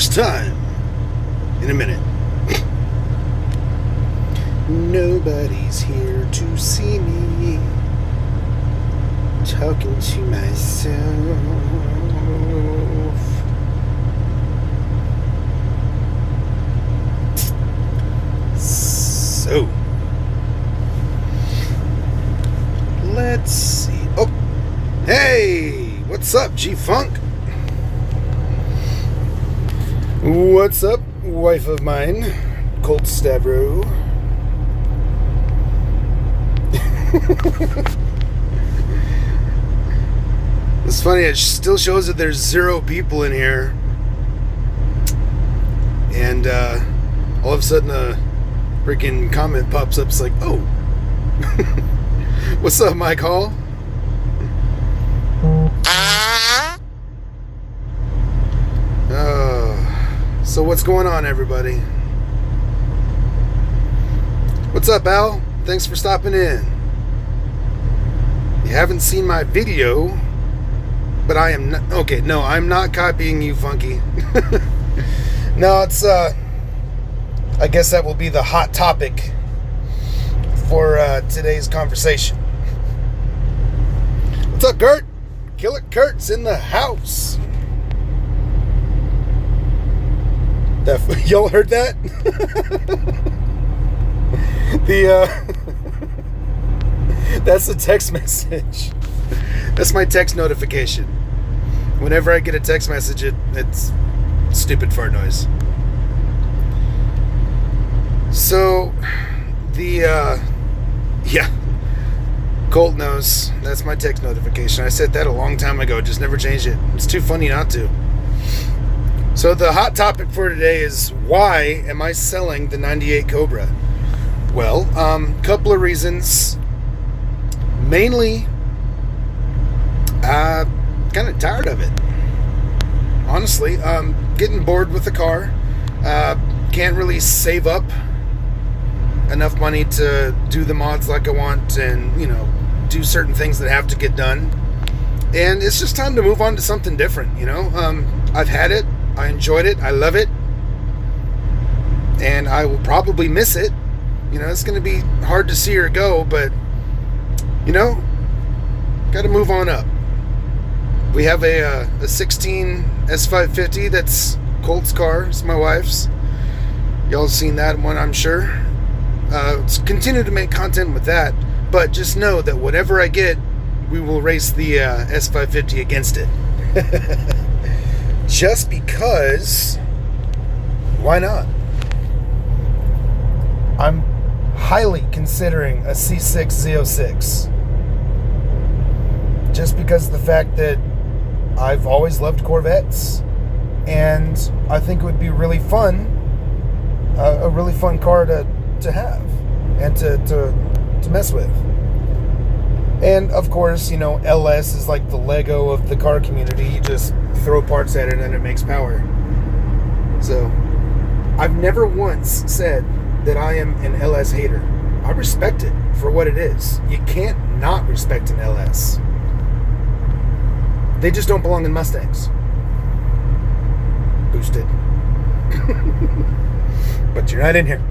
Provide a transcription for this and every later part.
first time in a minute. Nobody's here to see me talking to myself. So, let's see. Oh, hey, what's up, G-Funk? What's up, wife of mine, Colt Stavro? It's funny, it still shows that there's 0 people in here. And all of a sudden a freaking comment pops up. It's like, oh. What's up, Mike Hall? So what's going on, everybody? What's up, Al? Thanks for stopping in. You haven't seen my video, but I am not... Okay, no, I'm not copying you, Funky. No, it's, I guess that will be the hot topic for today's conversation. What's up, Kurt? Kill It Kurt's in the house. Y'all heard that? That's the text message. That's my text notification. Whenever I get a text message, it's stupid fart noise. So, yeah, Colt knows. That's my text notification. I said that a long time ago, just never changed it. It's too funny not to. So the hot topic for today is, why am I selling the 98 Cobra? Well, couple of reasons. Mainly, kind of tired of it. Honestly, getting bored with the car. Can't really save up enough money to do the mods like I want and, do certain things that have to get done. And it's just time to move on to something different, I've had it. I enjoyed it. I love it. And I will probably miss it. It's going to be hard to see her go, but, got to move on up. We have a 16 S550 that's Colt's car. It's my wife's. Y'all have seen that one, I'm sure. Continue to make content with that, but just know that whatever I get, we will race the S550 against it. Just because, why not? I'm highly considering a C6 Z06. Just because of the fact that I've always loved Corvettes, and I think it would be really fun, a really fun car to have and to mess with. And of course, LS is like the Lego of the car community. You just throw parts at it and it makes power. So, I've never once said that I am an LS hater. I respect it for what it is. You can't not respect an LS. They just don't belong in Mustangs. Boosted. But you're not in here.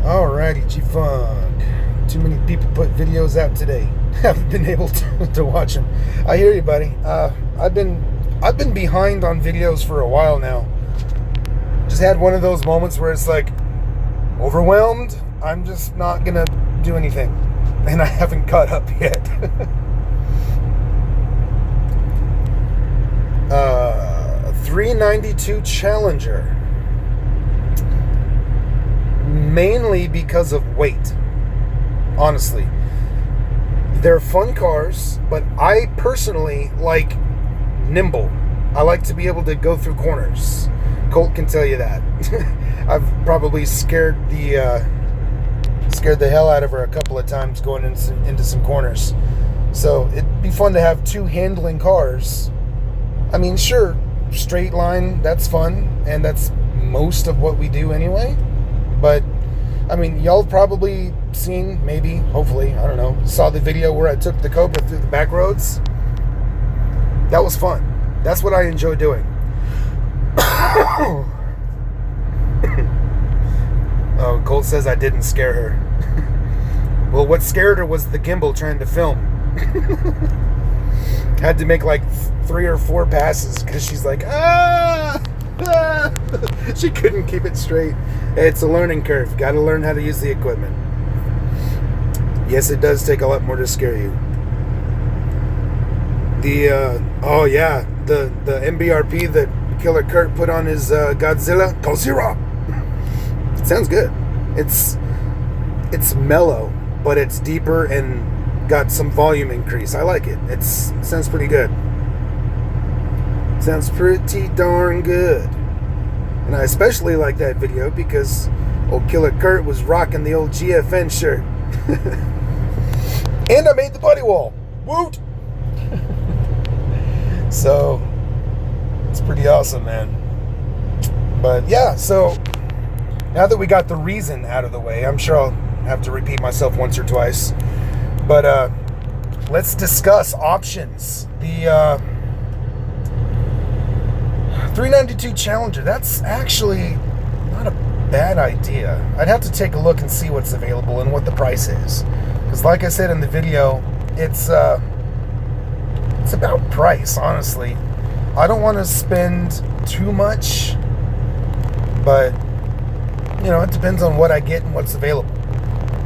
Alrighty, G-Funk. Too many people put videos out today. Haven't been able to watch them. I hear you, buddy. I've been behind on videos for a while now. Just had one of those moments where it's like, overwhelmed. I'm just not gonna do anything, and I haven't caught up yet. 392 Challenger, mainly because of weight. Honestly, they're fun cars, but I personally like nimble. I like to be able to go through corners. Colt can tell you that. I've probably scared the hell out of her a couple of times going into some corners. So it'd be fun to have 2 handling cars. I mean, sure, straight line, that's fun, and that's most of what we do anyway. But I mean, y'all probably seen, maybe, hopefully, I don't know, saw the video where I took the Cobra through the back roads. That was fun. That's what I enjoy doing. Oh, Colt says I didn't scare her. Well, what scared her was the gimbal trying to film. Had to make like 3 or 4 passes because she's like, ah! She couldn't keep it straight. It's a learning curve. Got to learn how to use the equipment. Yes, it does take a lot more to scare you. The MBRP that Killer Kurt put on his Godzilla. It sounds good. It's mellow, but it's deeper and got some volume increase. I like it. It sounds pretty good. Sounds pretty darn good. And I especially like that video because old Killer Kurt was rocking the old GFN shirt. And I made the buddy wall. Woot! So, it's pretty awesome, man. But yeah, so now that we got the reason out of the way, I'm sure I'll have to repeat myself once or twice. But let's discuss options. The 392 Challenger, that's actually not a bad idea. I'd have to take a look and see what's available and what the price is. Because like I said in the video, it's about price, honestly. I don't want to spend too much, but it depends on what I get and what's available.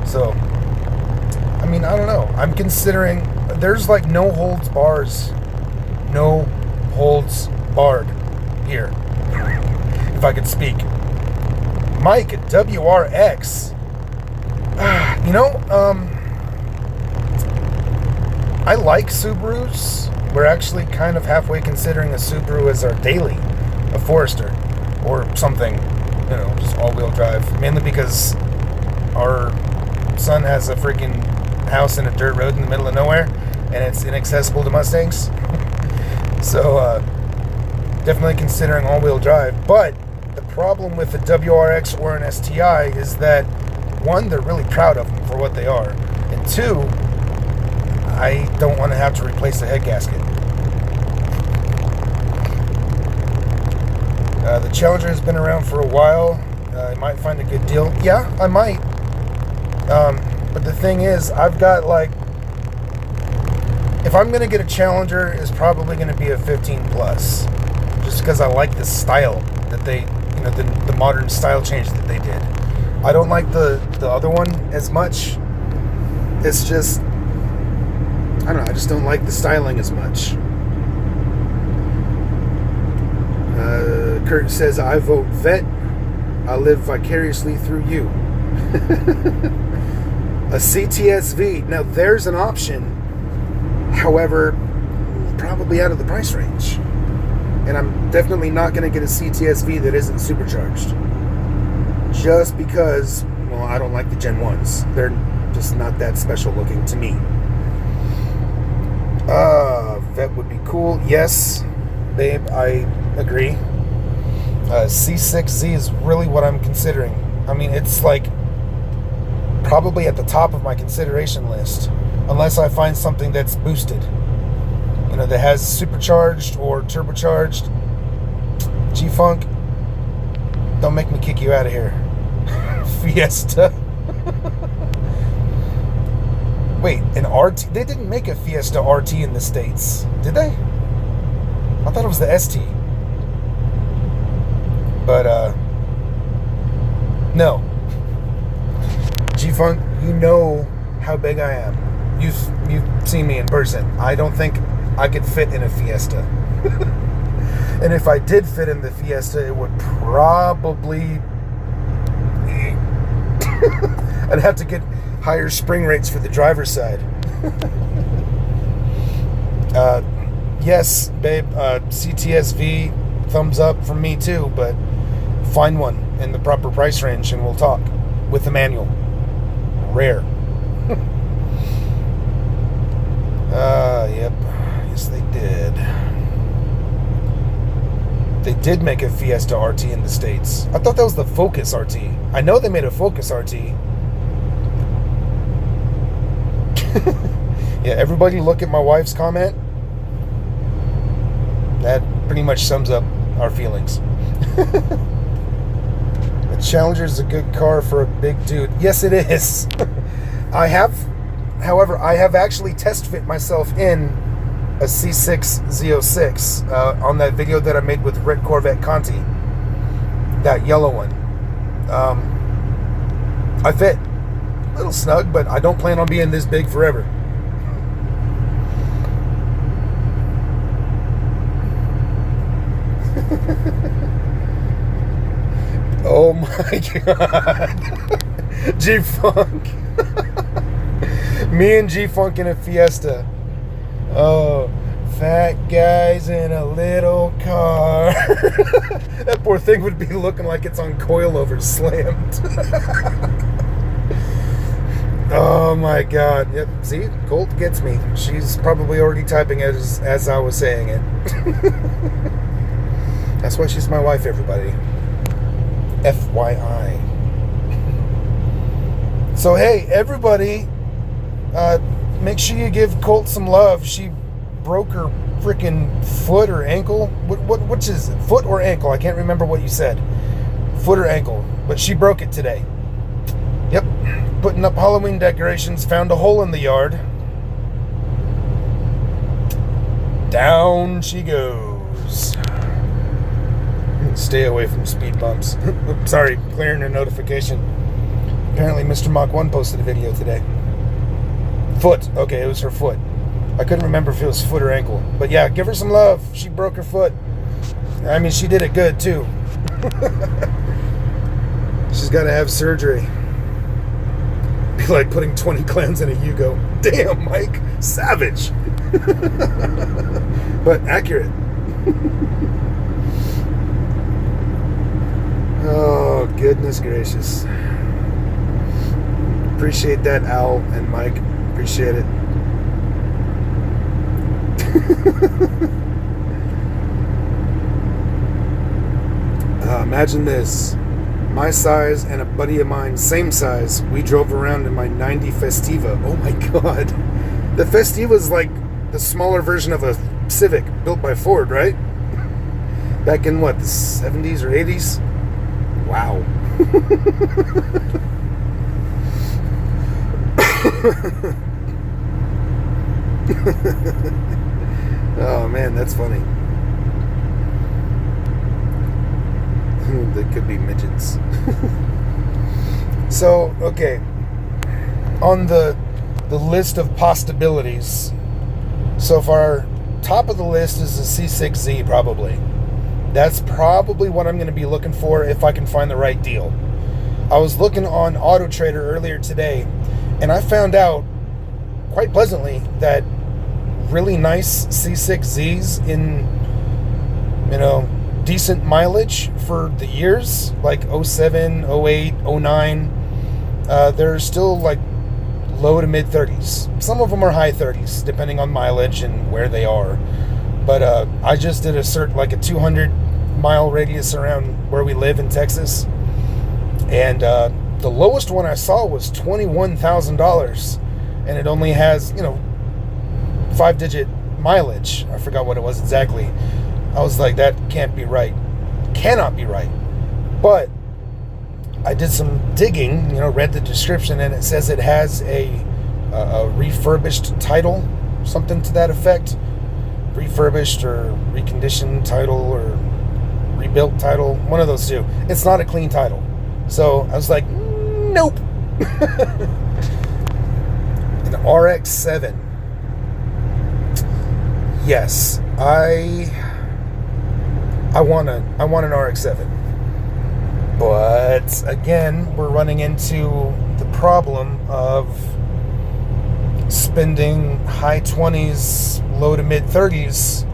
So, I mean, I don't know. I'm considering, there's like no holds barred here, if I could speak. Mike at WRX. I like Subarus. We're actually kind of halfway considering a Subaru as our daily, a Forester, or something, just all-wheel drive. Mainly because our son has a freaking house in a dirt road in the middle of nowhere, and it's inaccessible to Mustangs. So, definitely considering all-wheel drive. But the problem with the WRX or an STI is that, one, they're really proud of them for what they are, and two, I don't want to have to replace the head gasket. The Challenger has been around for a while. I might find a good deal. Yeah, I might. But the thing is, I've got if I'm going to get a Challenger, it's probably going to be a 15 plus. Just because I like the style that they, the modern style change that they did. I don't like the other one as much. It's just, I don't know, I just don't like the styling as much. Kurt says, I vote vet. I live vicariously through you. A CTSV. Now, there's an option. However, probably out of the price range. And I'm definitely not going to get a CTSV that isn't supercharged. Just because, well, I don't like the Gen 1s. They're just not that special looking to me. Vet would be cool. Yes, babe, I agree. C6Z is really what I'm considering. I mean, it's like probably at the top of my consideration list, unless I find something that's boosted, that has supercharged or turbocharged. G-Funk, don't make me kick you out of here. Fiesta. Wait, an RT? They didn't make a Fiesta RT in the States, did they? I thought it was the ST. But, no. G-Funk, you know how big I am. You've seen me in person. I don't think I could fit in a Fiesta. And if I did fit in the Fiesta, it would probably... I'd have to get higher spring rates for the driver's side. Yes, babe, CTSV, thumbs up from me too, but find one in the proper price range and we'll talk. With the manual. Rare. Yep. Yes, they did. They did make a Fiesta RT in the States. I thought that was the Focus RT. I know they made a Focus RT. Yeah, everybody look at my wife's comment. That pretty much sums up our feelings. The Challenger is a good car for a big dude. Yes, it is. However, I have actually test fit myself in a C6 Z06 on that video that I made with Red Corvette Conti. That yellow one. I fit. A little snug, but I don't plan on being this big forever. Oh my god. G-Funk. Me and G-Funk in a Fiesta. Oh, fat guys in a little car. That poor thing would be looking like it's on coilover slammed. Oh my god. Yep, see, Colt gets me. She's probably already typing it as I was saying it. That's why she's my wife, everybody. FYI. So hey, everybody, make sure you give Colt some love. She broke her freaking foot or ankle. Which is it? Foot or ankle? I can't remember what you said. Foot or ankle. But she broke it today. Yep. Putting up Halloween decorations. Found a hole in the yard. Down she goes. Stay away from speed bumps. Sorry, clearing her notification. Apparently Mr. Mach 1 posted a video today. Foot. Okay, it was her foot. I couldn't remember if it was foot or ankle. But yeah, give her some love. She broke her foot. I mean, she did it good, too. She's got to have surgery. Be like putting 20 clans in a Yugo. Damn, Mike. Savage. But accurate. Oh, goodness gracious. Appreciate that, Al and Mike. Appreciate it. Imagine this. My size and a buddy of mine, same size, we drove around in my 90 Festiva. Oh my god. The Festiva is like the smaller version of a Civic built by Ford, right? Back in what, the 70s or 80s? Wow. Oh man, that's funny. They could be midgets. So, okay. On the list of possibilities, so far, top of the list is the C6Z probably. That's probably what I'm going to be looking for if I can find the right deal. I was looking on Auto Trader earlier today, and I found out, quite pleasantly, that really nice C6Zs in, decent mileage for the years, like 07, 08, 09, they're still like low to mid 30s. Some of them are high 30s, depending on mileage and where they are. But I just did a 200-mile radius around where we live in Texas, and the lowest one I saw was $21,000, and it only has 5-digit mileage. I forgot what it was exactly. I was like, that can't be right. Cannot be right. But I did some digging, read the description, and it says it has a refurbished title, something to that effect. Refurbished or reconditioned title or rebuilt title, one of those two. It's not a clean title. So I was like, nope. An RX-7. Yes, I want an RX-7. But again, we're running into the problem of spending high 20s, low to mid 30s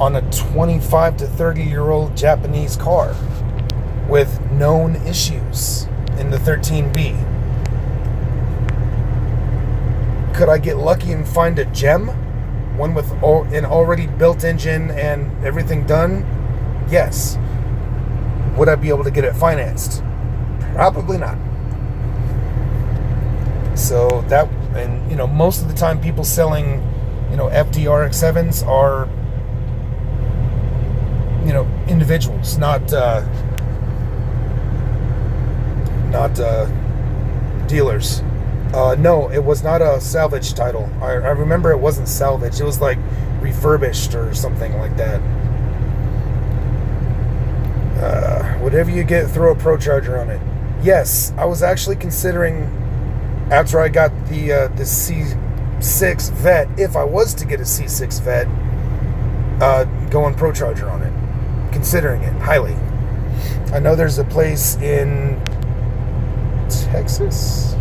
on a 25 to 30-year-old Japanese car with known issues in the 13B. Could I get lucky and find a gem? One with an already built engine and everything done? Yes. Would I be able to get it financed? Probably not. So that, and most of the time people selling, FD RX-7s are, individuals, not dealers. No, it was not a salvage title. I remember it wasn't salvage. It was like refurbished or something like that. Whatever you get, throw a Pro Charger on it. Yes, I was actually considering, after I got the C6 Vet, if I was to get a C6 Vet, going Pro Charger on it. Considering it highly. I know there's a place in Texas.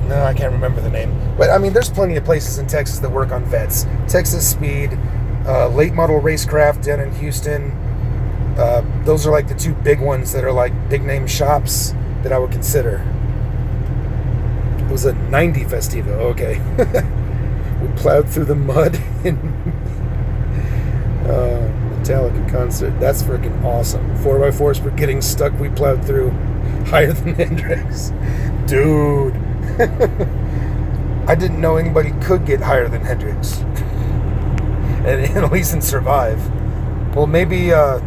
No, I can't remember the name. But I mean, there's plenty of places in Texas that work on vets. Texas Speed, Late Model Racecraft down in Houston. Those are like the two big ones that are like big name shops that I would consider. It was a 90 Festiva. Okay. We plowed through the mud in Metallica concert. That's freaking awesome. 4x4s for getting stuck. We plowed through higher than Hendrix. Dude. I didn't know anybody could get higher than Hendrix. And at least and survive. Well, maybe, what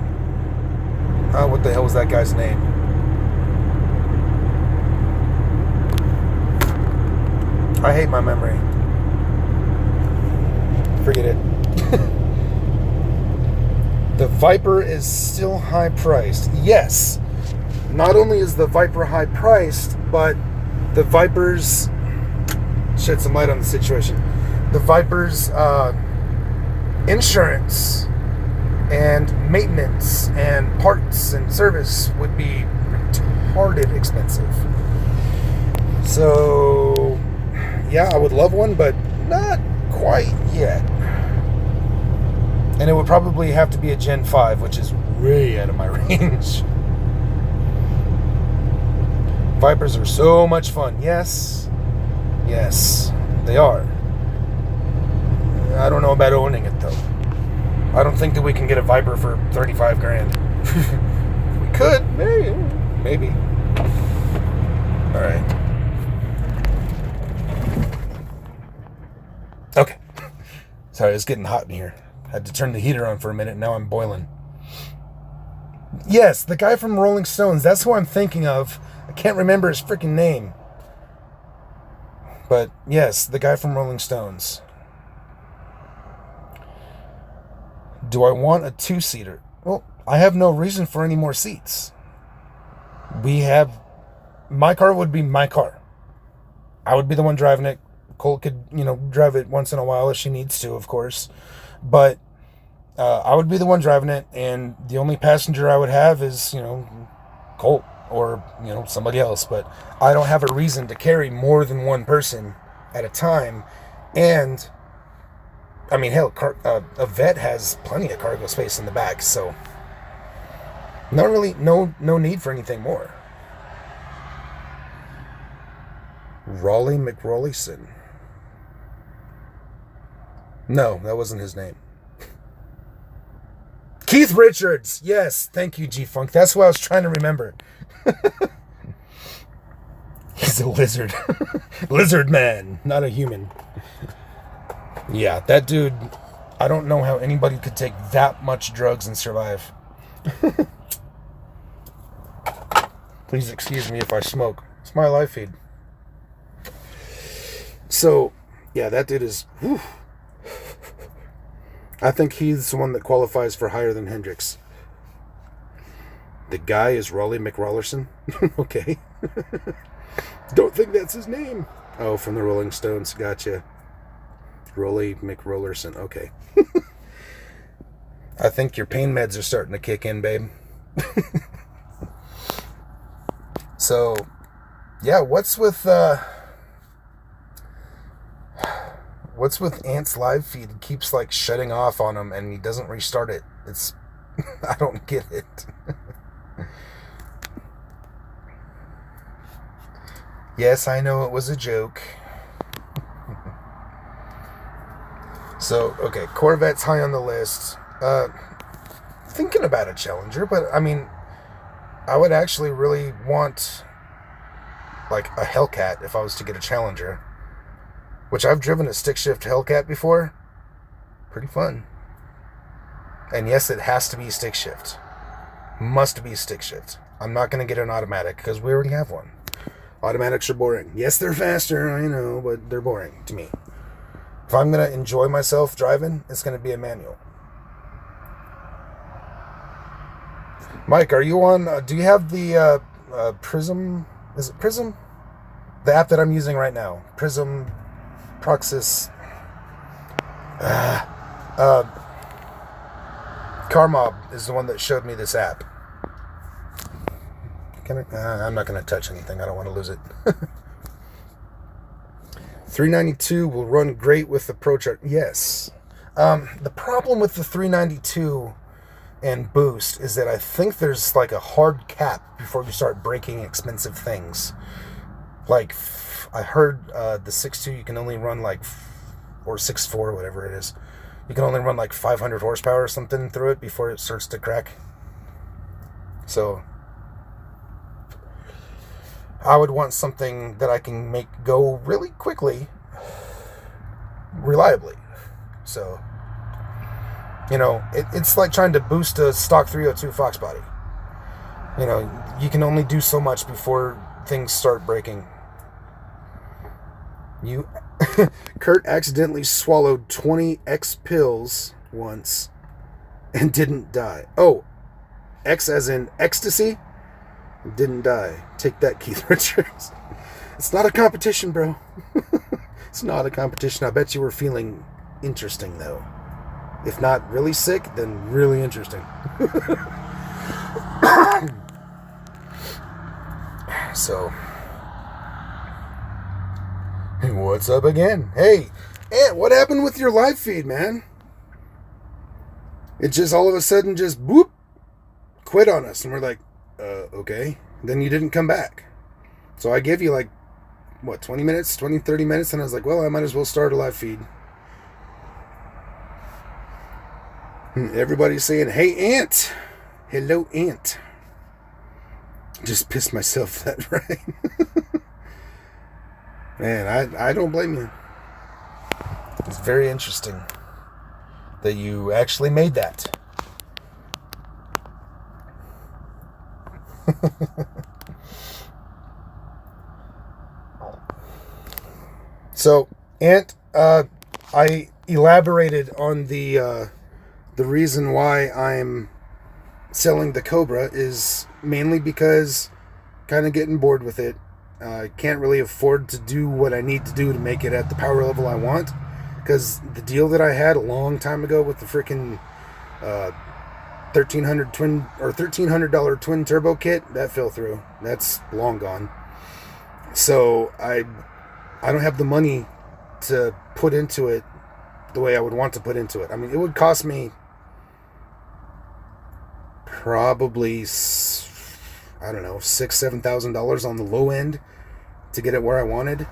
the hell was that guy's name? I hate my memory. Forget it. The Viper is still high priced. Yes. Not only is the Viper high priced, but the Viper's, shed some light on the situation. The Viper's insurance and maintenance and parts and service would be retarded expensive. So, yeah, I would love one, but not quite yet. And it would probably have to be a Gen 5, which is way out of my range. Vipers are so much fun. Yes, they are. I don't know about owning it, though. I don't think that we can get a Viper for 35 grand. We could, maybe. All right. Okay. Sorry, it's getting hot in here. Had to turn the heater on for a minute. Now I'm boiling. Yes, the guy from Rolling Stones. That's who I'm thinking of. I can't remember his freaking name. But yes, the guy from Rolling Stones. Do I want a two-seater? Well, I have no reason for any more seats. My car would be my car. I would be the one driving it. Cole could, drive it once in a while if she needs to, of course. But I would be the one driving it, and the only passenger I would have is, Colt or, somebody else. But I don't have a reason to carry more than one person at a time. And, I mean, hell, a Vet has plenty of cargo space in the back, so no need for anything more. Raleigh McRawleyson. No, that wasn't his name. Keith Richards. Yes, thank you, G-Funk. That's what I was trying to remember. He's a lizard. Lizard man, not a human. Yeah, that dude, I don't know how anybody could take that much drugs and survive. Please excuse me if I smoke. It's my live feed. So, yeah, that dude is... Whew. I think he's the one that qualifies for higher than Hendrix. The guy is Raleigh McRawlerson. Okay. Don't think that's his name. Oh, from the Rolling Stones. Gotcha. Raleigh McRawlerson. Okay. I think your pain meds are starting to kick in, babe. So, yeah, what's with Ant's live feed? He keeps like shutting off on him and he doesn't restart it. It's I don't get it. Yes, I know it was a joke. So, okay, Corvette's high on the list. Thinking about a Challenger, but I mean, I would actually really want like a Hellcat if I was to get a Challenger. Which I've driven a stick shift Hellcat before. Pretty fun. And yes, it has to be stick shift. Must be stick shift. I'm not going to get an automatic because we already have one. Automatics are boring. Yes, they're faster, I know, but they're boring to me. If I'm going to enjoy myself driving, it's going to be a manual. Mike, are you on, do you have the Prism? Is it Prism? The app that I'm using right now. Prism, Proxys, CarMob is the one that showed me this app. I'm not going to touch anything. I don't want to lose it. 392 will run great with the ProCharge. Yes. The problem with the 392 and Boost is that I think there's like a hard cap before you start breaking expensive things. Like, I heard the 6.2 you can only run like, or 6.4, whatever it is. You can only run like 500 horsepower or something through it before it starts to crack. So I would want something that I can make go really quickly, reliably. So, you know, it's like trying to boost a stock 302 Fox body. You know, you can only do so much before things start breaking. Kurt accidentally swallowed 20 X pills once and didn't die. Oh, X as in ecstasy? Didn't die. Take that, Keith Richards. It's not a competition, bro. It's not a competition. I bet you were feeling interesting, though. If not really sick, then really interesting. So, what's up again? Hey, Ant, what happened with your live feed, man? It just all of a sudden just whoop, quit on us. And we're like, okay. Then you didn't come back. So I gave you like, 20 minutes, 30 minutes. And I was like, well, I might as well start a live feed. Everybody's saying, hey, Ant. Hello, Ant. Just pissed myself that right. Man, I don't blame you. It's very interesting that you actually made that. So, Ant, I elaborated on the reason why I'm selling the Cobra is mainly because kind of getting bored with it. I can't really afford to do what I need to do to make it at the power level I want, because the deal that I had a long time ago with the freaking $1,300 twin turbo kit, that fell through. That's long gone. So I don't have the money to put into it the way I would want to put into it. I mean, it would cost me probably, I don't know, $6,000-$7,000 on the low end to get it where I wanted.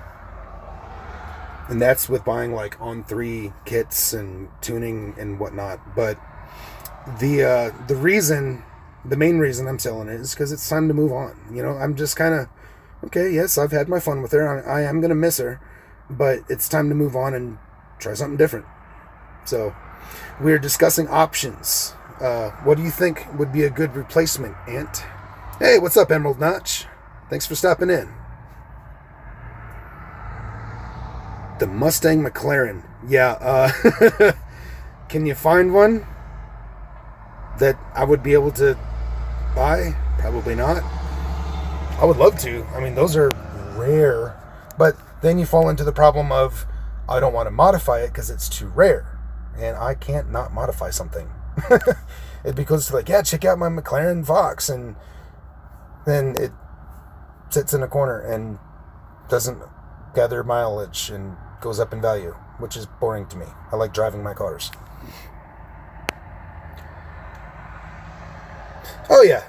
And that's with buying like on 3 kits and tuning and whatnot. But the main reason I'm selling it is because it's time to move on. You know, I'm just kind of, okay, yes, I've had my fun with her. I am going to miss her, but it's time to move on and try something different. So we're discussing options. What do you think would be a good replacement, Ant? Hey, what's up, Emerald Notch? Thanks for stopping in. The Mustang McLaren. Yeah, can you find one that I would be able to buy? Probably not. I would love to. I mean, those are rare. But then you fall into the problem of, I don't want to modify it because it's too rare. And I can't not modify something. It'd be close to like, yeah, check out my McLaren Vox. And then it sits in a corner and doesn't gather mileage and goes up in value, which is boring to me. I like driving my cars. Oh yeah,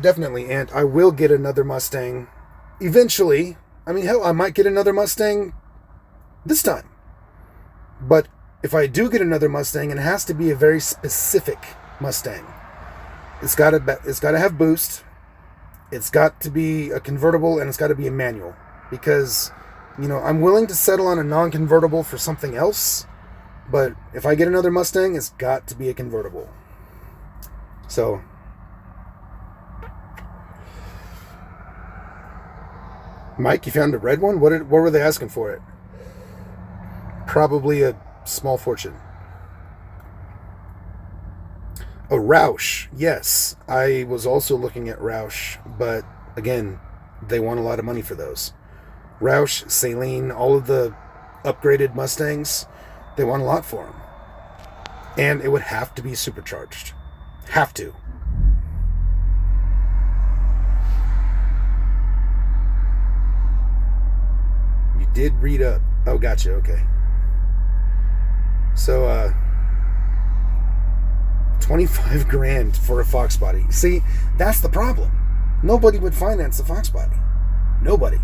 definitely, Ant. I will get another Mustang eventually. I mean, hell, I might get another Mustang this time. But if I do get another Mustang, it has to be a very specific Mustang. It's got to have boost. It's got to be a convertible, and it's got to be a manual. Because, you know, I'm willing to settle on a non-convertible for something else. But if I get another Mustang, it's got to be a convertible. So, Mike, you found a red one? What were they asking for it? Probably a small fortune. A Roush. Yes, I was also looking at Roush, but again, they want a lot of money for those. Roush, Saleen, all of the upgraded Mustangs, they want a lot for them. And it would have to be supercharged. Have to. You did read up. Oh, gotcha. Okay. So, 25 grand for a Fox body. See, that's the problem. Nobody would finance a Fox body. Nobody.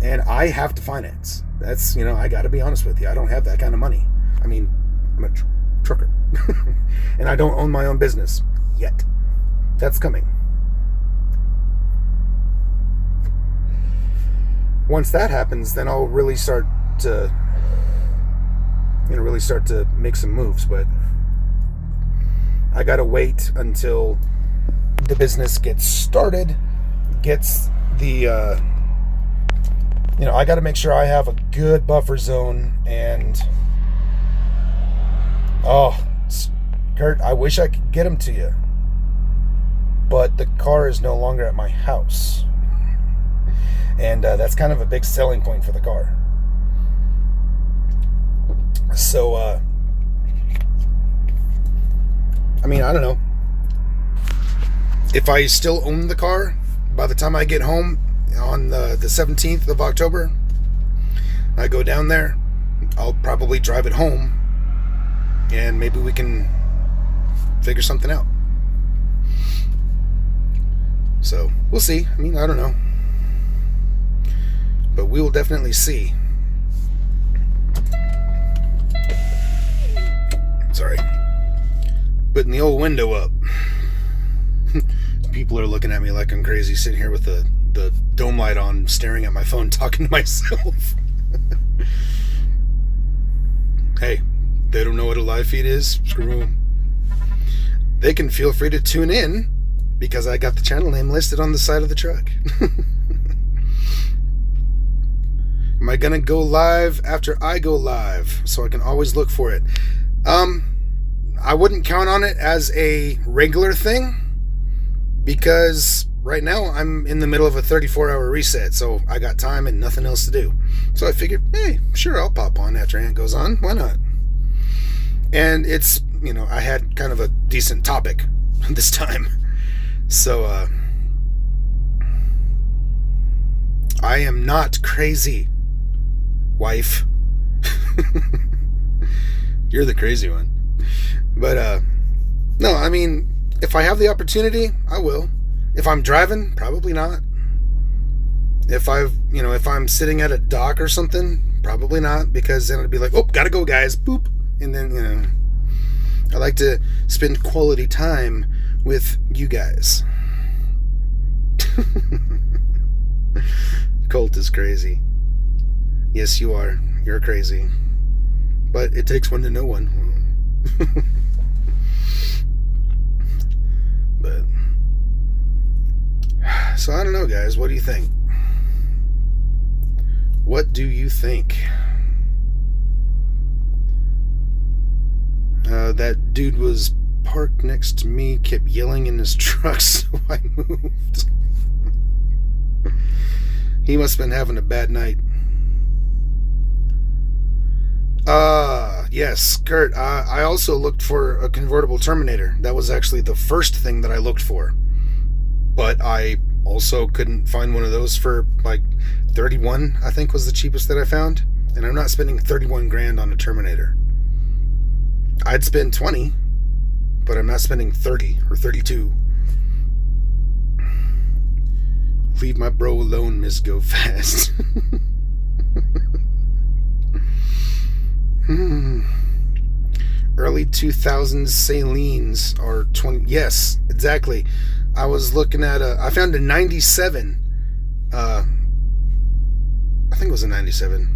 And I have to finance. That's, I got to be honest with you. I don't have that kind of money. I mean, I'm a trucker. And I don't own my own business yet. That's coming. Once that happens, then I'll really start to make some moves. But I got to wait until the business gets started, gets the, I got to make sure I have a good buffer zone. And, Kurt, I wish I could get them to you, but the car is no longer at my house. And that's kind of a big selling point for the car. So, I don't know. If I still own the car by the time I get home on the 17th of October, I go down there, I'll probably drive it home, and maybe we can figure something out. So, we'll see. I don't know. But we will definitely see. Sorry. Putting the old window up. People are looking at me like I'm crazy, sitting here with the dome light on, staring at my phone, talking to myself. Hey, they don't know what a live feed is? Screw them. They can feel free to tune in, because I got the channel name listed on the side of the truck. Am I gonna go live after I go live, so I can always look for it? I wouldn't count on it as a regular thing, because right now I'm in the middle of a 34-hour reset, so I got time and nothing else to do. So I figured, hey, sure, I'll pop on after Ant goes on. Why not? And it's, I had kind of a decent topic this time. So, I am not crazy, wife. You're the crazy one. But, no, if I have the opportunity, I will. If I'm driving, probably not. If if I'm sitting at a dock or something, probably not, because then it'd be like, oh, gotta go, guys, boop. And then, I like to spend quality time with you guys. Colt is crazy. Yes, you are. You're crazy. But it takes one to know one. But, so I don't know, guys. What do you think? What do you think? That dude was parked next to me, kept yelling in his truck, so I moved. He must have been having a bad night. Yes, Kurt, I also looked for a convertible Terminator. That was actually the first thing that I looked for. But I also couldn't find one of those for like 31, I think was the cheapest that I found. And I'm not spending 31 grand on a Terminator. I'd spend 20, but I'm not spending 30 or 32. Leave my bro alone, Miss Go Fast. Early 2000s Saleen's are 20. Yes, exactly. I was looking at I found a 97. I think it was a 97.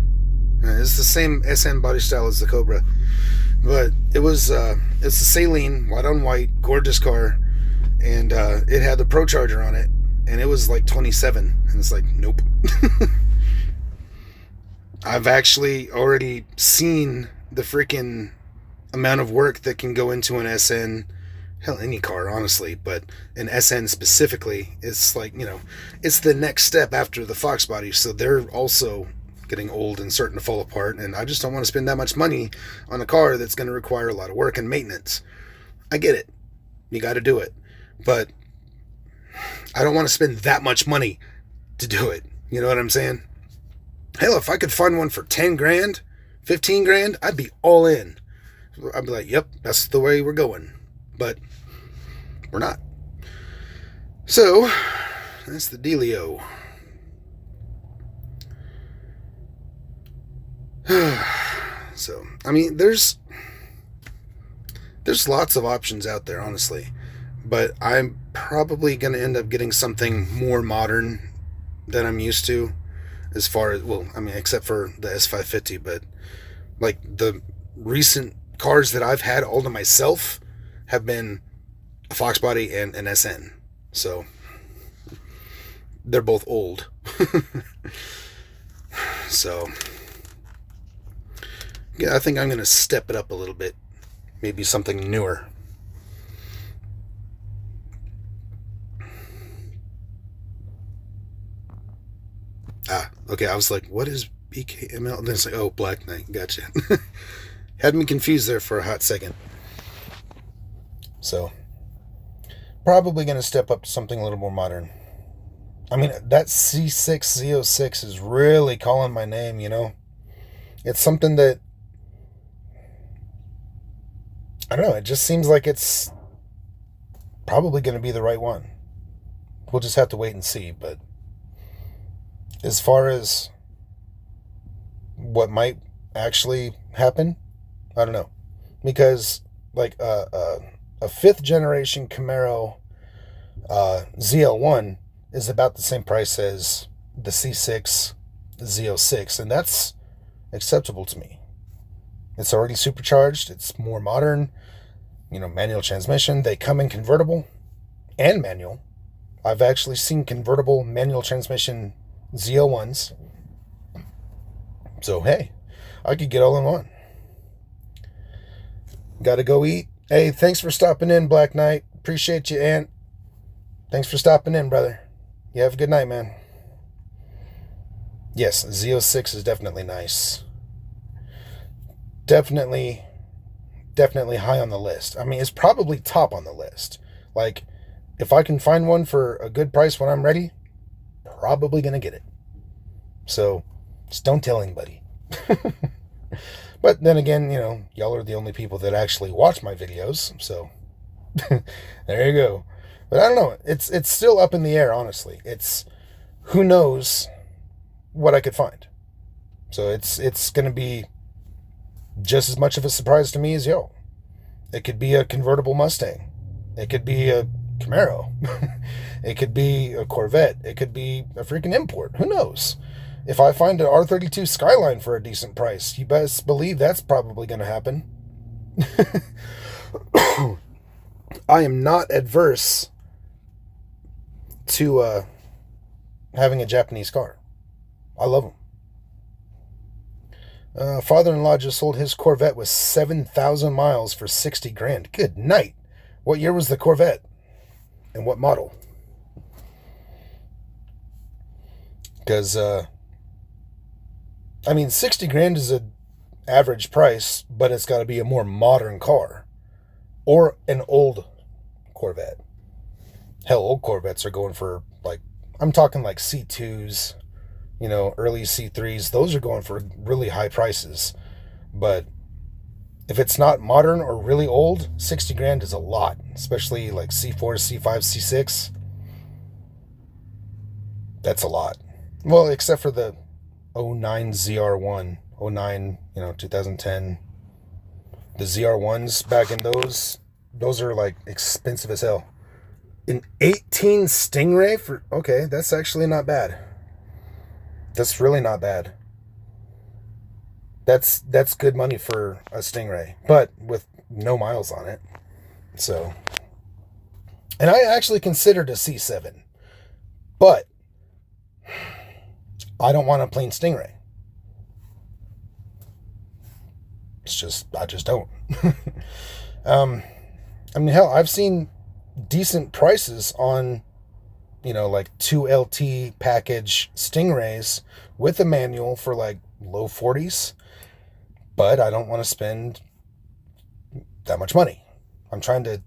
It's the same SN body style as the Cobra. But it's a Saleen, white on white, gorgeous car, and it had the Pro Charger on it, and it was like 27, and it's like, nope. I've actually already seen the freaking amount of work that can go into an SN. Hell, any car, honestly, but an SN specifically, it's like, it's the next step after the Fox body, so they're also getting old and starting to fall apart, and I just don't want to spend that much money on a car that's going to require a lot of work and maintenance. I get it. You got to do it. But I don't want to spend that much money to do it. You know what I'm saying? Hell, if I could find one for 10 grand, 15 grand, I'd be all in. I'd be like, yep, that's the way we're going. But we're not. So, that's the dealio. So, I mean, there's lots of options out there, honestly. But I'm probably going to end up getting something more modern than I'm used to. As far as, well, I mean, except for the S550. But, like, the recent cars that I've had all to myself have been a Fox body and an SN. So, they're both old. So, yeah, I think I'm going to step it up a little bit. Maybe something newer. Okay, I was like, what is BKML? And then it's like, oh, Black Knight, gotcha. Had me confused there for a hot second. So, probably going to step up to something a little more modern. I mean, that C6 Z06 is really calling my name, It's something that, I don't know, it just seems like it's probably going to be the right one. We'll just have to wait and see, but as far as what might actually happen, I don't know. Because, like, a 5th generation Camaro ZL1 is about the same price as the C6 Z06, and that's acceptable to me. It's already supercharged, it's more modern, manual transmission. They come in convertible and manual. I've actually seen convertible manual transmission ZL1s. So, hey, I could get all in one. Gotta go eat. Hey, thanks for stopping in, Black Knight. Appreciate you, Ant. Thanks for stopping in, brother. You have a good night, man. Yes, Z06 is definitely nice. Definitely high on the list. I mean, it's probably top on the list. Like, if I can find one for a good price when I'm ready, probably going to get it. So, just don't tell anybody. But then again, y'all are the only people that actually watch my videos. So, there you go. But I don't know. It's still up in the air, honestly. It's, who knows what I could find. So, it's going to be just as much of a surprise to me as y'all. It could be a convertible Mustang. It could be a Camaro. It could be a Corvette. It could be a freaking import. Who knows? If I find an R32 Skyline for a decent price, you best believe that's probably going to happen. I am not adverse to having a Japanese car. I love them. Father-in-law just sold his Corvette with 7,000 miles for 60 grand. Good night. What year was the Corvette? And what model? Because, 60 grand is an average price, but it's got to be a more modern car. Or an old Corvette. Hell, old Corvettes are going for, I'm talking like C2s, early C3s. Those are going for really high prices. But if it's not modern or really old, 60 grand is a lot. Especially like C4, C5, C6. That's a lot. Well, except for the 09 ZR1. 09, 2010. The ZR1s back in those are like expensive as hell. An 18 Stingray okay, that's actually not bad. That's really not bad. That's good money for a Stingray, but with no miles on it. So, and I actually considered a C7, but I don't want a plain Stingray. I just don't. I mean, hell, I've seen decent prices on, like 2LT package Stingrays with a manual for like low 40s, but I don't want to spend that much money. I'm trying to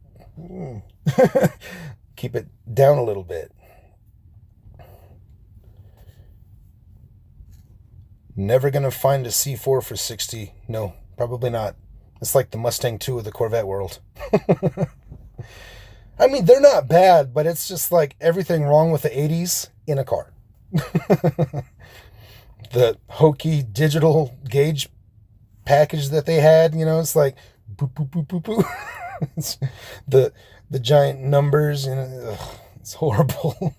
keep it down a little bit. Never gonna find a C4 for 60. No, probably not. It's like the Mustang 2 of the Corvette world. I mean, they're not bad, but it's just like everything wrong with the 80s in a car. The hokey digital gauge package that they had, it's like boop, boop, boop, boop, boop. It's the giant numbers, it's horrible.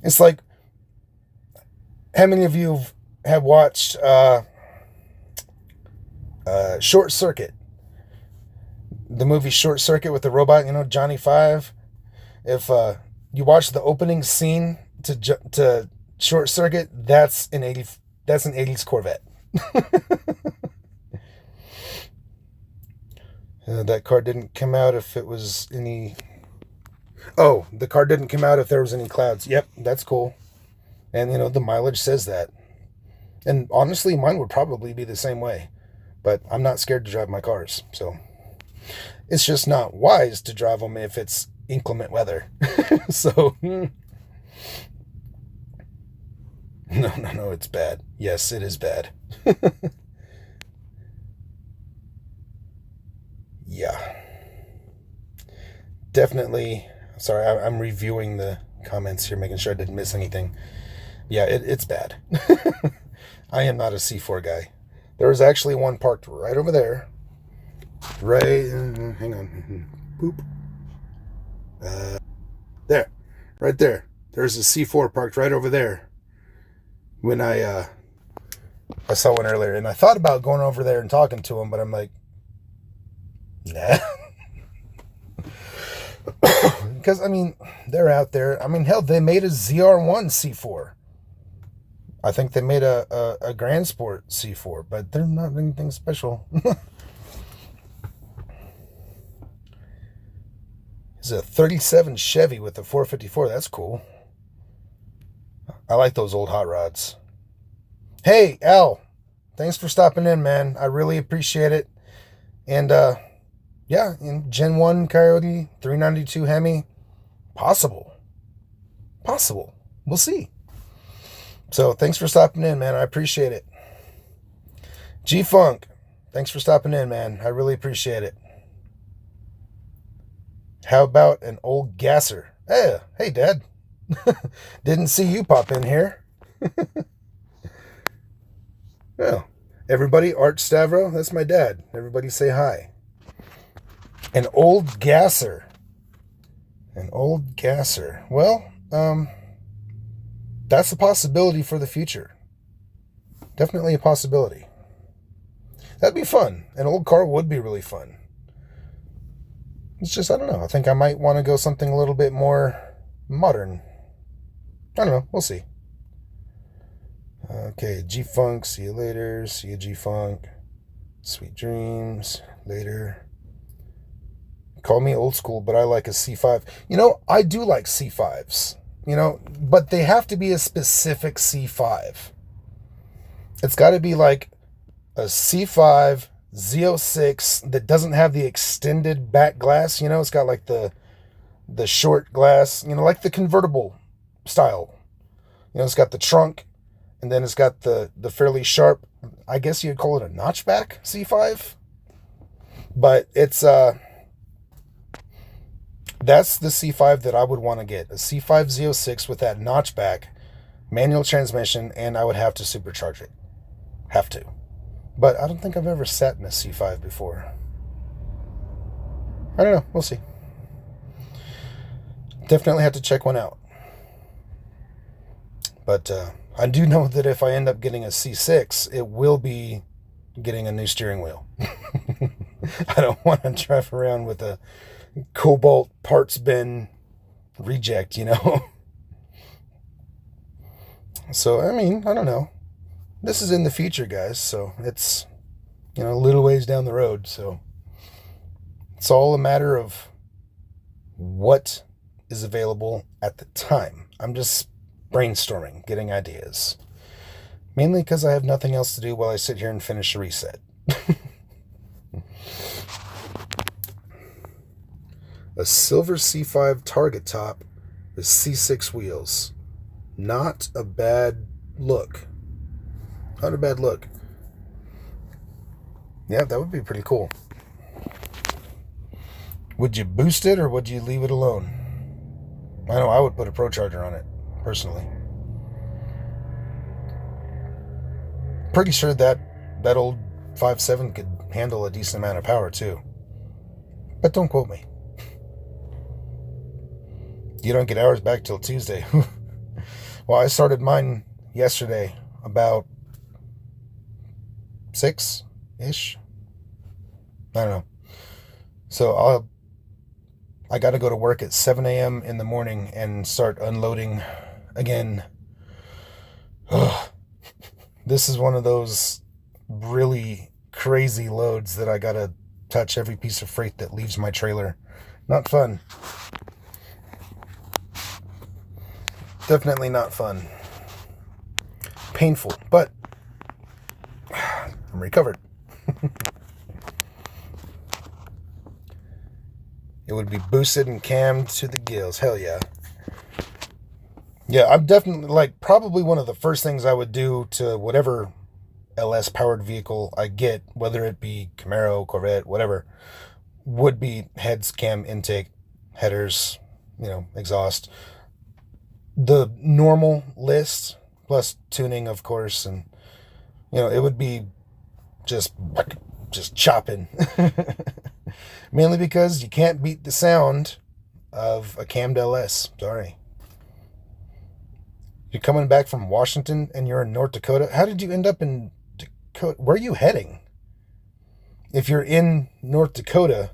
It's like, how many of you have watched Short Circuit? The movie Short Circuit with the robot, Johnny Five. If you watch the opening scene to Short Circuit, that's an 80s Corvette. That car didn't come out if it was any. Oh, the car didn't come out if there was any clouds. Yep, that's cool. And the mileage says that. And honestly, mine would probably be the same way. But I'm not scared to drive my cars, so it's just not wise to drive them if it's inclement weather. So no, it's bad. Yes, it is bad. Yeah, definitely. Sorry, I'm reviewing the comments here, making sure I didn't miss anything. Yeah, it's bad. I am not a C4 guy. There was actually one parked right over there. Hang on. Boop. There. Right there. There's a C4 parked right over there. When I saw one earlier, and I thought about going over there and talking to him, but I'm like, nah. Because, I mean, they're out there. I mean, hell, they made a ZR1 C4. I think they made a Grand Sport C4, but they're not anything special. It's a 37 Chevy with a 454. That's cool. I like those old hot rods. Hey, Al. Thanks for stopping in, man. I really appreciate it. And, yeah, in Gen 1 Coyote, 392 Hemi. Possible. We'll see. So, thanks for stopping in, man. I appreciate it. G-Funk, thanks for stopping in, man. I really appreciate it. How about an old gasser? Hey, Dad. Didn't see you pop in here. Well, everybody, Art Stavro, that's my dad. Everybody say hi. An old gasser. Well, that's a possibility for the future. Definitely a possibility. That'd be fun. An old car would be really fun. It's just, I don't know. I think I might want to go something a little bit more modern. I don't know. We'll see. Okay, G-Funk. See you later. See you, G-Funk. Sweet dreams. Later. Call me old school, but I like a C5. I do like C5s. But they have to be a specific C5. It's got to be like a C5 Z06 that doesn't have the extended back glass. It's got like the short glass, like the convertible style. It's got the trunk, and then it's got the fairly sharp, I guess you'd call it a notchback C5. But it's that's the C5 that I would want to get. A C5 Z06 with that notchback, manual transmission, and I would have to supercharge it. Have to. But I don't think I've ever sat in a C5 before. I don't know. We'll see. Definitely have to check one out. But I do know that if I end up getting a C6, it will be getting a new steering wheel. I don't want to drive around with a Cobalt parts bin reject, you know? So, I mean, I don't know. This is in the future, guys, so it's, you know, a little ways down the road, so it's all a matter of what is available at the time. I'm just brainstorming, getting ideas. Mainly because I have nothing else to do while I sit here and finish a reset. A silver C5 target top with C6 wheels. Not a bad look. Not a bad look. Yeah, that would be pretty cool. Would you boost it or would you leave it alone? I know I would put a Pro Charger on it, personally. Pretty sure that old 5.7 could handle a decent amount of power too. But don't quote me. You don't get hours back till Tuesday. Well, I started mine yesterday about 6-ish. I don't know. So I got to go to work at 7 a.m. in the morning and start unloading again. Ugh. This is one of those really crazy loads that I got to touch every piece of freight that leaves my trailer. Not fun. Definitely not fun. Painful, but I'm recovered. It would be boosted and cammed to the gills. Hell yeah. Yeah, I'm definitely, like, probably one of the first things I would do to whatever LS powered vehicle I get, whether it be Camaro, Corvette, whatever, would be heads, cam, intake, headers, you know, exhaust. The normal list, plus tuning, of course, and, you know, it would be just chopping. Mainly because you can't beat the sound of a cammed LS. Sorry. You're coming back from Washington and you're in North Dakota. How did you end up in Dakota? Where are you heading? If you're in North Dakota,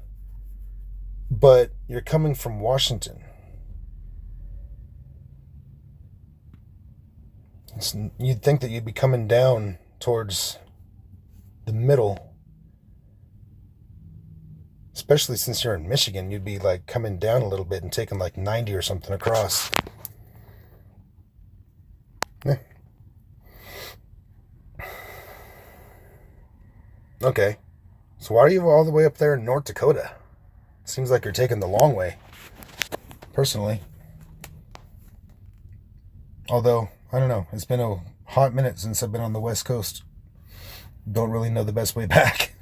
but you're coming from Washington. You'd think that you'd be coming down towards the middle. Especially since you're in Michigan, you'd be like coming down a little bit and taking like 90 or something across. Yeah. Okay. So why are you all the way up there in North Dakota? Seems like you're taking the long way. Personally. Although, I don't know. It's been a hot minute since I've been on the West Coast. Don't really know the best way back.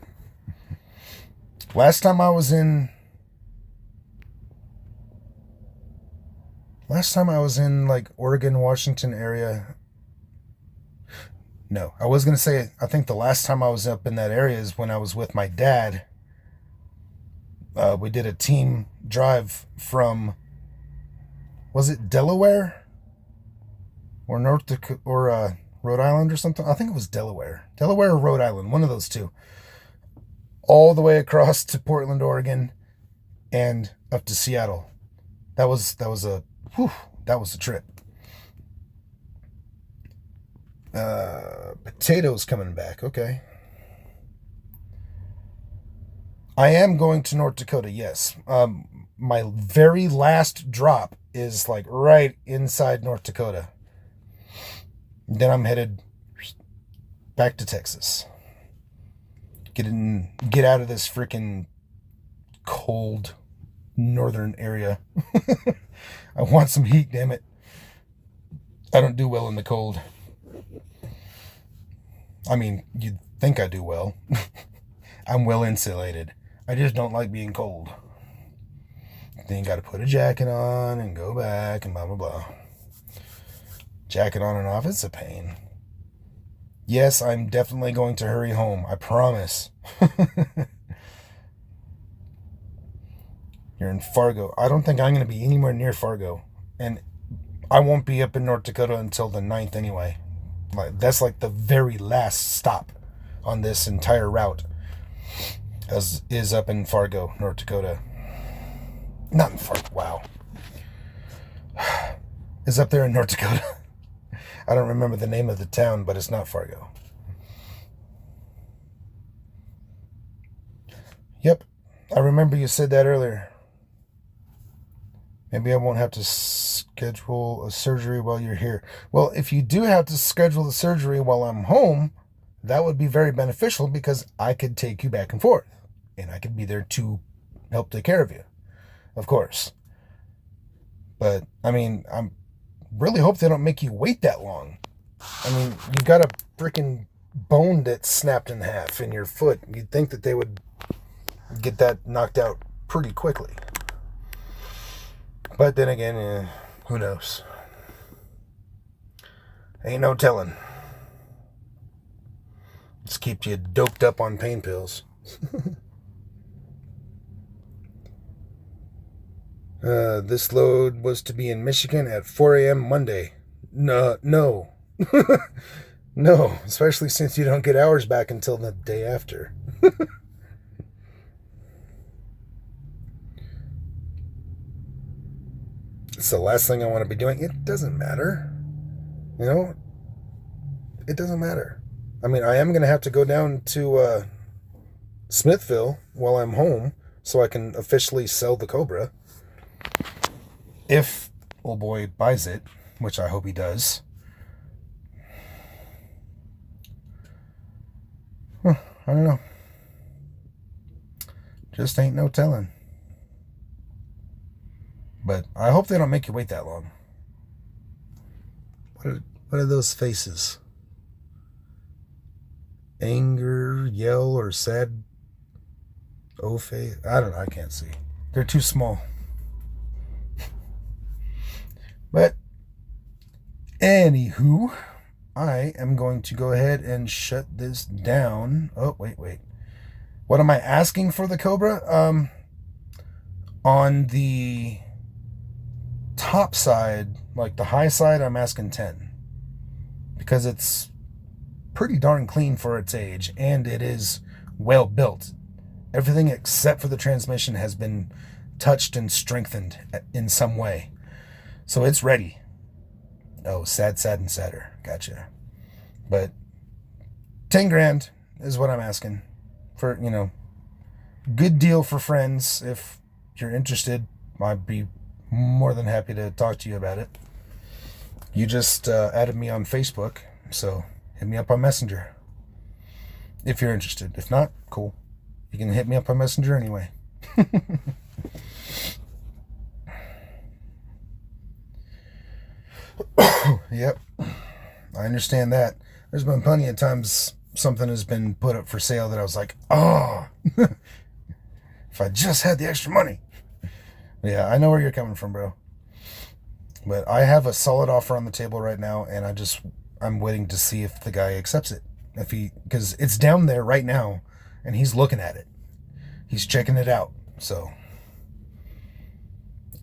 Last time I was in like Oregon, Washington area. No, I was going to say, I think the last time I was up in that area is when I was with my dad. We did a team drive from, was it Delaware? Or North Dakota, or Rhode Island or something? I think it was Delaware. Delaware or Rhode Island, one of those two. All the way across to Portland, Oregon, and up to Seattle. That was a trip. Potatoes coming back. Okay. I am going to North Dakota, yes. My very last drop is like right inside North Dakota. Then I'm headed back to Texas. Get out of this freaking cold northern area. I want some heat, damn it. I don't do well in the cold. I mean, you'd think I do well. I'm well insulated. I just don't like being cold. Then you got to put a jacket on and go back and blah, blah, blah. Jacket on and off, it's a pain. Yes, I'm definitely going to hurry home. I promise. You're in Fargo. I don't think I'm going to be anywhere near Fargo. And I won't be up in North Dakota until the 9th anyway. That's like the very last stop on this entire route. Is up in Fargo, North Dakota. Not in Fargo. Wow. Is up there in North Dakota. I don't remember the name of the town, but it's not Fargo. Yep. I remember you said that earlier. Maybe I won't have to schedule a surgery while you're here. Well, if you do have to schedule the surgery while I'm home, that would be very beneficial because I could take you back and forth. And I could be there to help take care of you. Of course. But, I mean, I really hope they don't make you wait that long. I mean, you got a freaking bone that's snapped in half in your foot. You'd think that they would get that knocked out pretty quickly. But then again, who knows? Ain't no telling. Just keep you doped up on pain pills. This load was to be in Michigan at 4 a.m. Monday. No. No, especially since you don't get hours back until the day after. It's the last thing I want to be doing. It doesn't matter. You know? It doesn't matter. I mean, I am going to have to go down to Smithville while I'm home so I can officially sell the Cobra. If old boy buys it, which I hope he does. I don't know. Just ain't no telling. But I hope they don't make you wait that long. What are those faces? Anger, yell, or sad? Oh, face? I don't know. I can't see. They're too small. But, anywho, I am going to go ahead and shut this down. Oh, wait. What am I asking for the Cobra? On the top side, like the high side, I'm asking 10. Because it's pretty darn clean for its age, and it is well built. Everything except for the transmission has been touched and strengthened in some way. So it's ready. Oh, sad and sadder. Gotcha. But 10 grand is what I'm asking for, good deal for friends. If you're interested, I'd be more than happy to talk to you about it. You just added me on Facebook, so hit me up on Messenger if you're interested. If not, cool. You can hit me up on Messenger anyway. Yep, I understand that. There's been plenty of times something has been put up for sale that I was like, oh, if I just had the extra money. Yeah, I know where you're coming from, bro. But I have a solid offer on the table right now, and I'm waiting to see if the guy accepts it. Because it's down there right now, and he's looking at it. He's checking it out. So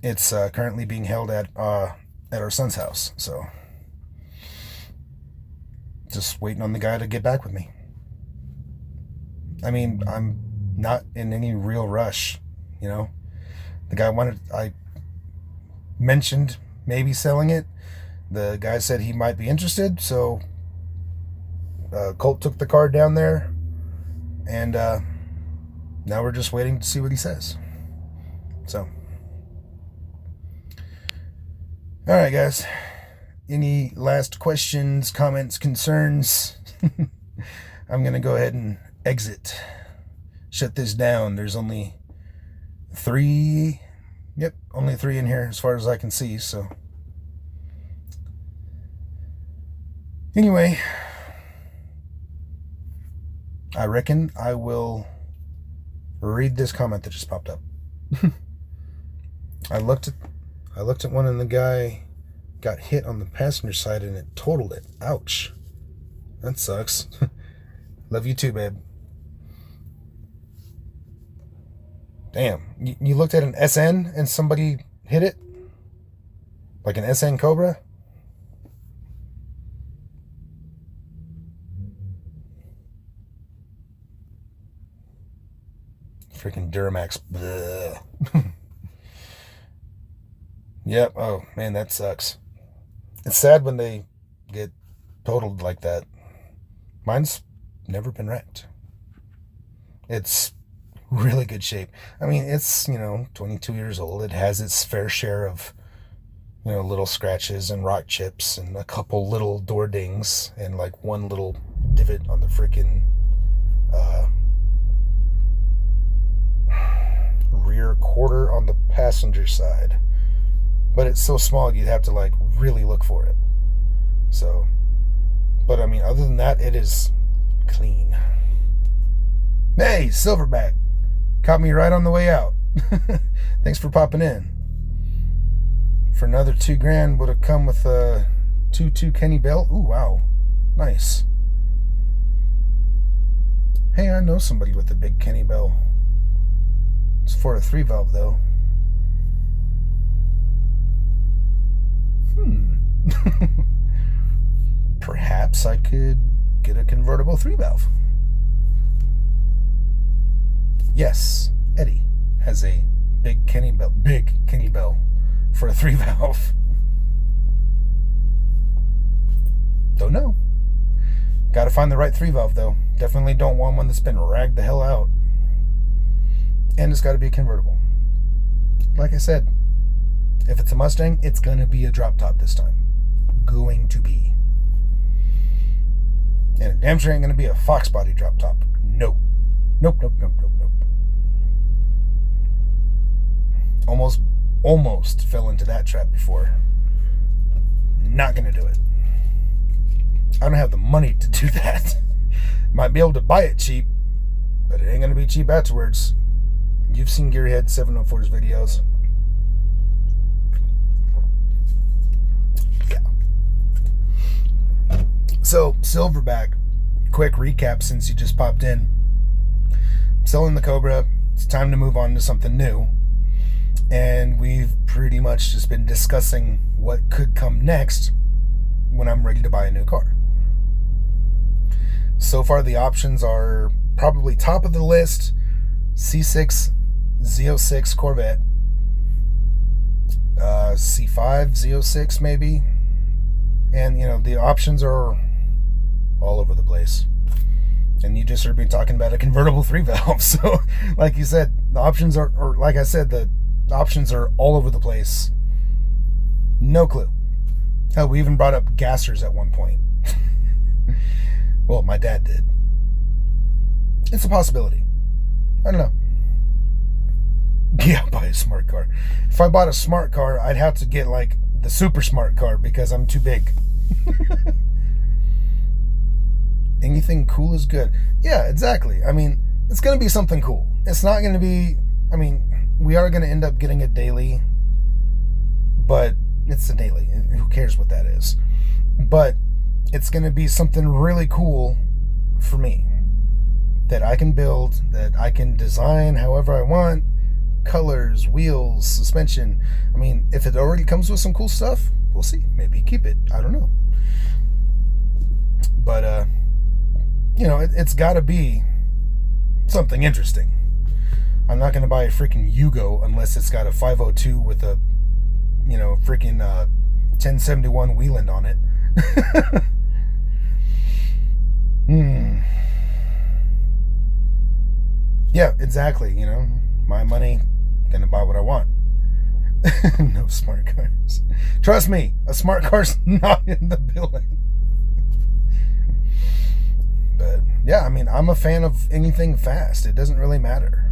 it's currently being held at our son's house. So just waiting on the guy to get back with me. I mean, I'm not in any real rush, The guy I mentioned maybe selling it. The guy said he might be interested, so Colt took the car down there, and now we're just waiting to see what he says. So, all right, guys. Any last questions, comments, concerns? I'm going to go ahead and exit. Shut this down. There's only 3. Yep, only 3 in here as far as I can see, so. Anyway, I reckon I will read this comment that just popped up. I looked at one, and the guy got hit on the passenger side and it totaled it. Ouch. That sucks. Love you too, babe. Damn. You looked at an SN and somebody hit it? Like an SN Cobra? Freaking Duramax. Bleh. Yep. Oh, man, that sucks. It's sad when they get totaled like that. Mine's never been wrecked. It's really good shape. I mean, it's, 22 years old. It has its fair share of, little scratches and rock chips and a couple little door dings and like one little divot on the freaking rear quarter on the passenger side. But it's so small you'd have to like really look for it. So, but I mean, other than that, it is clean. Hey, Silverback. Caught me right on the way out. Thanks for popping in. For another $2,000 would have come with a 2.2 Kenny Bell. Ooh, wow. Nice. Hey, I know somebody with a big Kenny Bell. It's for a 3-valve though. Perhaps I could get a convertible 3-valve. Yes, Eddie has a big Kenny Bell for a 3-valve. Don't know. Gotta find the right 3-valve though. Definitely don't want one that's been ragged the hell out. And it's gotta be a convertible. Like I said, if it's a Mustang, it's gonna be a drop top this time. Going to be. And it damn sure ain't gonna be a Fox body drop top. No. Nope. Almost fell into that trap before. Not gonna do it. I don't have the money to do that. Might be able to buy it cheap, but it ain't gonna be cheap afterwards. You've seen Gearhead 704's videos. Yeah. So, Silverback, quick recap since you just popped in. Selling the Cobra, it's time to move on to something new. And we've pretty much just been discussing what could come next when I'm ready to buy a new car. So far, the options are probably top of the list: C6 Z06 Corvette, C5 Z06 maybe, and the options are all over the place. And you just heard me talking about a convertible 3-valve. So, like you said, the options are, or like I said, the options are all over the place. No clue. Hell, we even brought up gassers at one point. Well, my dad did. It's a possibility. I don't know. Yeah, buy a smart car. If I bought a smart car, I'd have to get like the super smart car because I'm too big. Anything cool is good. Yeah, exactly. I mean, it's going to be something cool. It's not going to be, we are going to end up getting a daily, but it's a daily. Who cares what that is? But it's going to be something really cool for me that I can build, that I can design however I want, colors, wheels, suspension. If it already comes with some cool stuff, we'll see. Maybe keep it. I don't know. But, it's got to be something interesting. I'm not going to buy a freaking Yugo unless it's got a 502 with a, freaking 1071 Wheeland on it. Yeah, exactly. My money, gonna buy what I want. No smart cars. Trust me, a smart car's not in the building. But yeah, I'm a fan of anything fast. It doesn't really matter.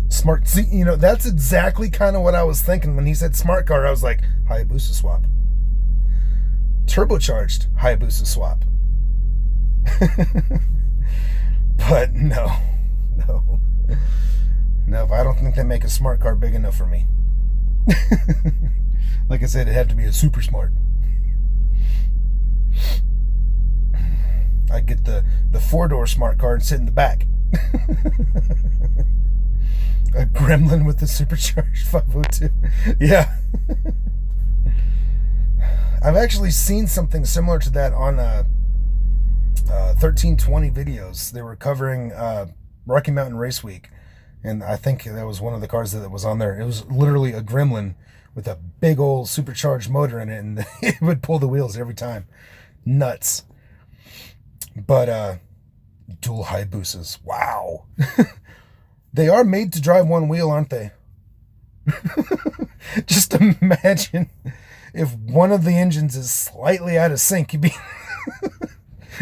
Smart, see, that's exactly kind of what I was thinking when he said smart car. I was like, Hayabusa swap. Turbocharged Hayabusa swap. But no, I don't think they make a smart car big enough for me. Like I said, it had to be a super smart. I'd get the 4-door smart car and sit in the back. A Gremlin with the supercharged 502. Yeah. I've actually seen something similar to that on 1320 videos. They were covering Rocky Mountain Race Week, And I think that was one of the cars that was on there. It was literally a Gremlin with a big old supercharged motor in it, and it would pull the wheels every time. Nuts. But dual Hayabusas, wow. They are made to drive one wheel, aren't they? Just imagine if one of the engines is slightly out of sync, you'd be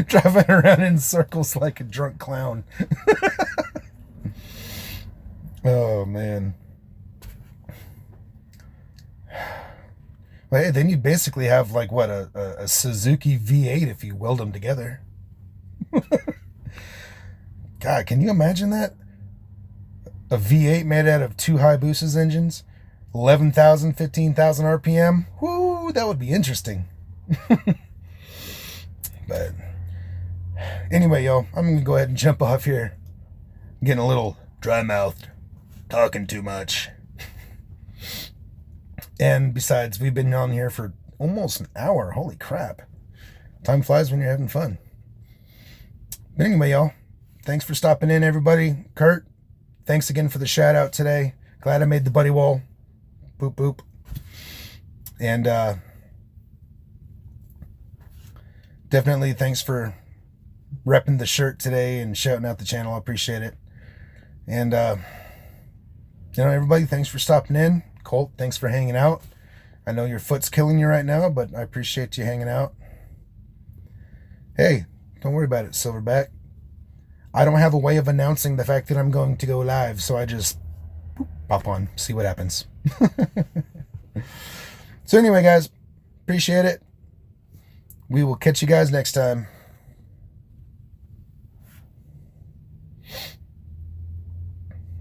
driving around in circles like a drunk clown. Oh, man. Well, hey, then you basically have like what, a Suzuki V8 if you weld them together. God, can you imagine that? A V8 made out of two Hayabusas engines, 11,000, 15,000 RPM. Whoo, that would be interesting. But anyway, yo, I'm going to go ahead and jump off here. I'm getting a little dry-mouthed, talking too much. And besides, we've been on here for almost an hour. Holy crap. Time flies when you're having fun. But anyway, y'all, thanks for stopping in, everybody. Kurt, thanks again for the shout out today. Glad I made the buddy wall. Boop, boop. And definitely thanks for repping the shirt today and shouting out the channel. I appreciate it. And, everybody, thanks for stopping in. Colt, thanks for hanging out. I know your foot's killing you right now, but I appreciate you hanging out. Hey, don't worry about it, Silverback. I don't have a way of announcing the fact that I'm going to go live, so I just pop on, see what happens. So anyway, guys, appreciate it. We will catch you guys next time.